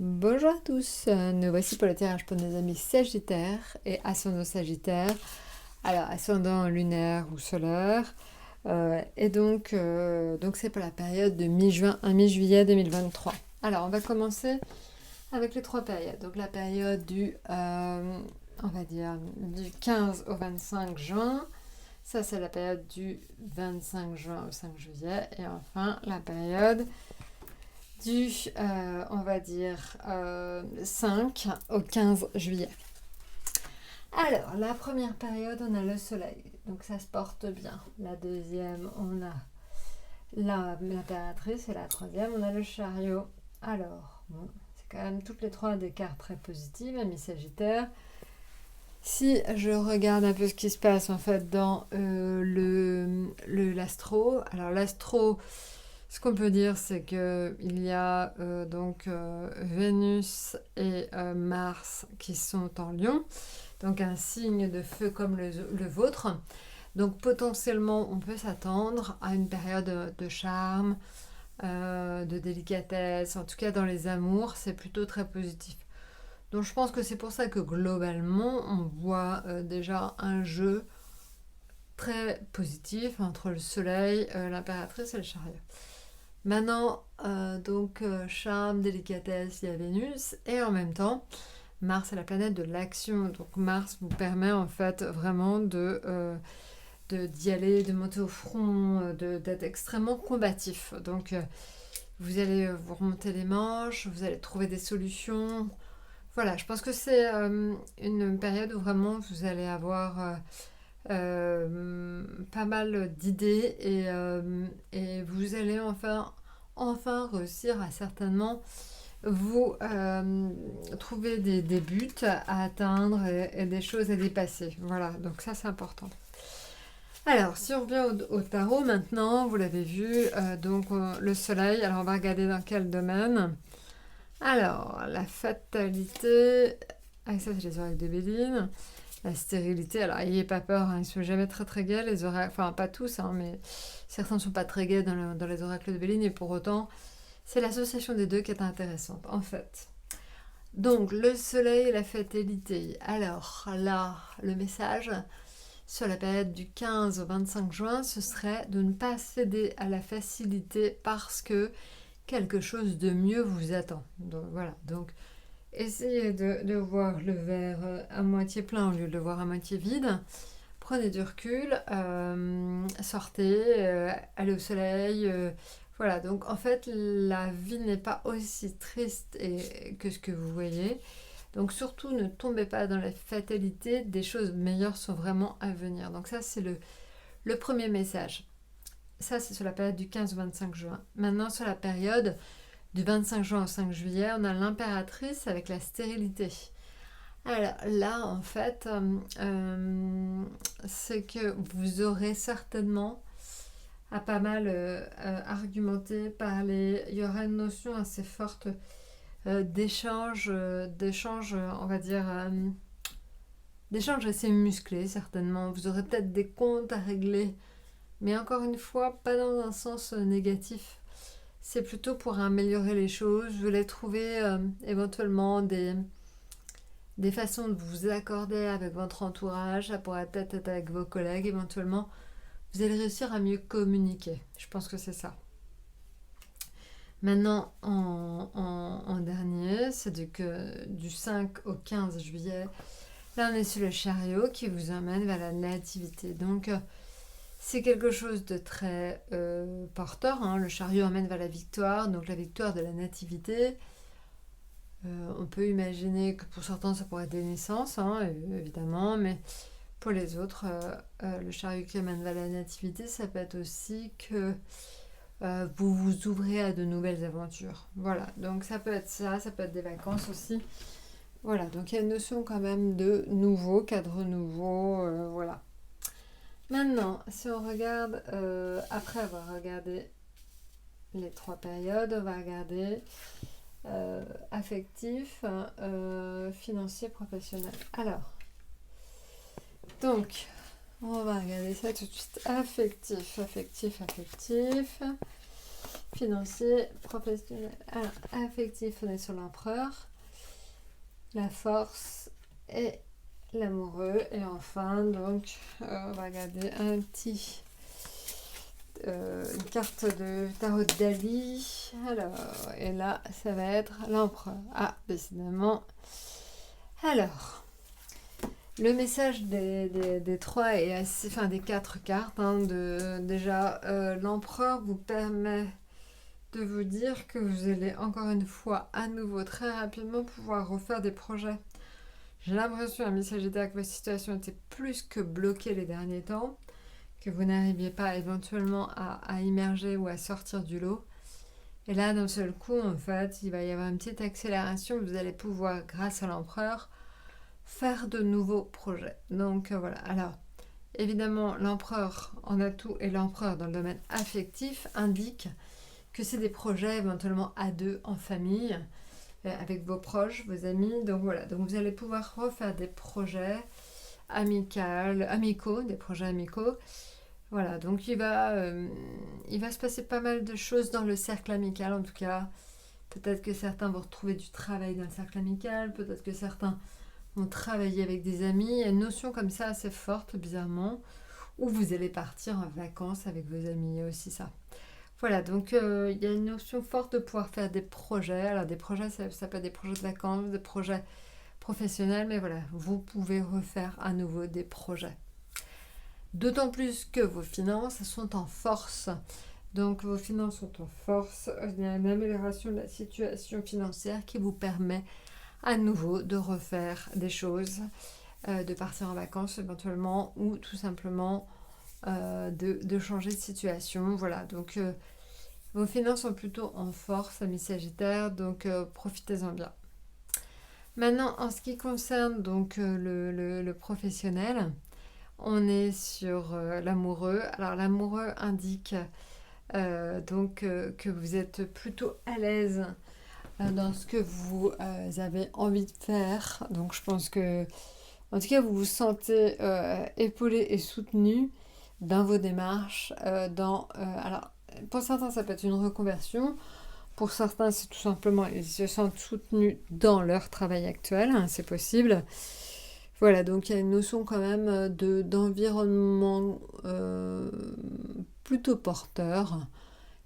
Bonjour à tous, nous voici pour le tirage pour nos amis Sagittaires et ascendant Sagittaire. Alors, ascendant lunaire ou solaire. Donc c'est pour la période de mi-juin à mi-juillet 2023. Alors, on va commencer avec les trois périodes. Donc, la période on va dire, du 15 au 25 juin. Ça, c'est la période du 25 juin au 5 juillet. Et enfin, la période on va dire, 5 au 15 juillet. Alors, la première période, on a le soleil, donc ça se porte bien. La deuxième, on a l'impératrice, et la troisième, on a le chariot. Alors, bon, c'est quand même toutes les trois des cartes très positives, amis Sagittaire. Si je regarde un peu ce qui se passe en fait dans l'astro, alors l'astro, ce qu'on peut dire, c'est qu'il y a Vénus et Mars qui sont en Lion, donc un signe de feu comme le vôtre. Donc potentiellement, on peut s'attendre à une période de charme, de délicatesse, en tout cas dans les amours, c'est plutôt très positif. Donc je pense que c'est pour ça que globalement, on voit déjà un jeu très positif entre le soleil, l'impératrice et le chariot. Maintenant, charme, délicatesse, il y a Vénus, et en même temps, Mars est la planète de l'action. Donc Mars vous permet en fait vraiment d'y aller, de monter au front, d'être extrêmement combatif. Donc vous allez vous remonter les manches, vous allez trouver des solutions. Voilà, je pense que c'est une période où vraiment vous allez avoir pas mal d'idées et vous allez enfin réussir à certainement vous trouver des buts à atteindre et des choses à dépasser. Voilà, donc ça c'est important. Alors, si on revient au tarot maintenant, vous l'avez vu, le soleil, alors on va regarder dans quel domaine. Alors, la fatalité, ça c'est les oracle de Béline. La stérilité, alors ayez pas peur, ils ne sont jamais très très gais, les oracles, enfin pas tous, mais certains ne sont pas très gais dans les oracles de Béline, et pour autant, c'est l'association des deux qui est intéressante, en fait. Donc, le soleil et la fatalité. Alors là, le message sur la période du 15 au 25 juin, ce serait de ne pas céder à la facilité parce que quelque chose de mieux vous attend. Donc voilà, donc essayez de voir le verre à moitié plein au lieu de le voir à moitié vide. Prenez du recul, sortez, allez au soleil. Voilà, donc en fait, la vie n'est pas aussi triste que ce que vous voyez. Donc surtout, ne tombez pas dans la fatalité, des choses meilleures sont vraiment à venir. Donc ça, c'est le premier message. Ça, c'est sur la période du 15 au 25 juin. Maintenant, sur la période du 25 juin au 5 juillet, on a l'impératrice avec la stérilité. Alors là, en fait, c'est que vous aurez certainement à pas mal argumenter, parler. Il y aura une notion assez forte d'échange, on va dire, d'échange assez musclé, certainement. Vous aurez peut-être des comptes à régler, mais encore une fois, pas dans un sens négatif. C'est plutôt pour améliorer les choses. Vous allez trouver éventuellement des façons de vous accorder avec votre entourage. Ça pourrait peut-être être avec vos collègues éventuellement. Vous allez réussir à mieux communiquer. Je pense que c'est ça. Maintenant, en dernier, c'est du 5 au 15 juillet. Là, on est sur le chariot qui vous emmène vers la nativité. Donc, c'est quelque chose de très porteur. Le chariot emmène vers la victoire, donc la victoire de la nativité. On peut imaginer que pour certains, ça pourrait être des naissances, évidemment, mais pour les autres, le chariot qui emmène vers la nativité, ça peut être aussi que vous vous ouvrez à de nouvelles aventures. Voilà, donc ça peut être ça peut être des vacances aussi. Voilà, donc il y a une notion quand même de nouveau, cadre nouveau, voilà. Maintenant, si on regarde, après avoir regardé les trois périodes, on va regarder affectif, financier, professionnel. Alors, donc, on va regarder ça tout de suite. Affectif. financier, professionnel. Alors, affectif, on est sur l'empereur, la force et l'amoureux. Et enfin, donc, on va regarder une carte de tarot de Dali. Alors, et là, ça va être l'empereur. Ah, décidément. Alors, le message des trois et enfin des quatre cartes, déjà, l'empereur vous permet de vous dire que vous allez encore une fois, à nouveau, très rapidement pouvoir refaire des projets. J'ai l'impression, ami Sagittaire, que votre situation était plus que bloquée les derniers temps, que vous n'arriviez pas éventuellement à immerger ou à sortir du lot. Et là, d'un seul coup, en fait, il va y avoir une petite accélération. Vous allez pouvoir, grâce à l'empereur, faire de nouveaux projets. Donc voilà. Alors, évidemment, l'empereur en atout et l'empereur dans le domaine affectif indique que c'est des projets éventuellement à deux, en famille, avec vos proches, vos amis. Donc voilà. Donc vous allez pouvoir refaire des projets amicaux, des projets amicaux. Voilà, donc il va se passer pas mal de choses dans le cercle amical, en tout cas. Peut-être que certains vont retrouver du travail dans le cercle amical, peut-être que certains vont travailler avec des amis. Il y a une notion comme ça assez forte, bizarrement, où vous allez partir en vacances avec vos amis, il y a aussi ça. Voilà, donc il y a une notion forte de pouvoir faire des projets. Alors des projets, ça peut être des projets de vacances, des projets professionnels, mais voilà, vous pouvez refaire à nouveau des projets. D'autant plus que vos finances sont en force. Donc vos finances sont en force. Il y a une amélioration de la situation financière qui vous permet à nouveau de refaire des choses, de partir en vacances éventuellement ou tout simplement de changer de situation. Voilà, donc vos finances sont plutôt en force, amis Sagittaire, donc profitez-en bien. Maintenant, en ce qui concerne donc le professionnel, on est sur l'amoureux. Alors l'amoureux indique que vous êtes plutôt à l'aise dans ce que vous avez envie de faire. Donc je pense que, en tout cas, vous vous sentez épaulé et soutenu dans vos démarches. Alors, pour certains, ça peut être une reconversion. Pour certains, c'est tout simplement, ils se sentent soutenus dans leur travail actuel. C'est possible. Voilà, donc il y a une notion quand même d'environnement plutôt porteur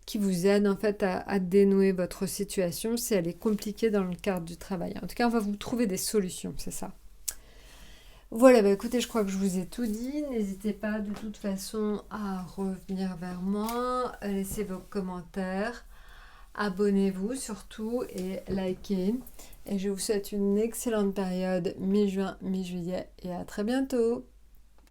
qui vous aide en fait à dénouer votre situation si elle est compliquée dans le cadre du travail. En tout cas, on va vous trouver des solutions, c'est ça. Voilà, bah écoutez, je crois que je vous ai tout dit. N'hésitez pas de toute façon à revenir vers moi, laissez vos commentaires, abonnez-vous surtout et likez. Et je vous souhaite une excellente période mi-juin, mi-juillet et à très bientôt.